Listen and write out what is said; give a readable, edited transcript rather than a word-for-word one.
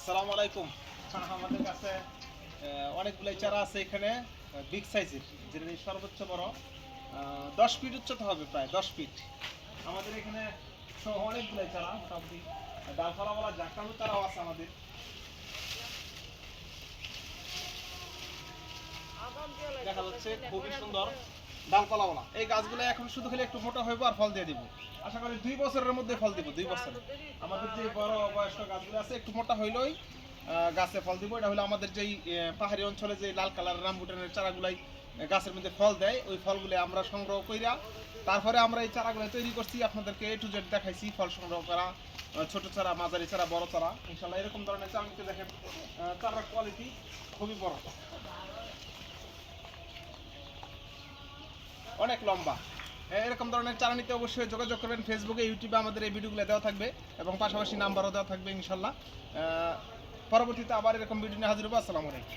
আসসালামু আলাইকুম। আমাদের কাছে অনেকগুলাই চারা আছে এখানে, বিগ সাইজের, যেটা সর্বোচ্চ বড় 10 ফিট উচ্চতা হবে, প্রায় 10 ফিট। আমাদের এখানে অনেকগুলাই চারা, মোটামুটি ডালপালাওয়ালা জাকানো চারাও আছে আমাদের। দেখা যাচ্ছে খুবই সুন্দর ডালপালাওয়ালা এই গাছগুলো। এখন শুধু খালি একটু মোটা হইব আর ফল দিয়ে দিব। আশা করি 2 বছরের মধ্যে ফল দিব, 2 বছর। আমাদের যে বড় বয়স্ক গাছগুলো আছে একটু মোটা হইলেই গাছে ফল দিব। এটা হলো আমাদের যেই পাহাড়ি অঞ্চলে যে লাল কালার রামবুটানের চারাগুলাই গাছের মধ্যে ফল দেয়, ওই ফলগুলো আমরা সংগ্রহ কইরা তারপরে আমরা এই চারাগুলো তৈরি করছি, আপনাদেরকে A to Z দেখাইছি। ফল সংগ্রহ করা, ছোট চারা, মাঝারি চারা, বড় চারা, ইনশাল্লাহ এরকম ধরনের চারা নিতে দেখেন। চারার কোয়ালিটি খুবই বড়, অনেক লম্বা। এরকম ধরনের চারা নিতে অবশ্যই যোগাযোগ করবেন। ফেসবুকে, ইউটিউবে আমাদের এই ভিডিওগুলো দেওয়া থাকবে এবং পাশাপাশি নাম্বারও দেওয়া থাকবে ইনশাল্লাহ। পরবর্তীতে আবার এরকম ভিডিও নিয়ে হাজির হবো। আসসালামু আলাইকুম।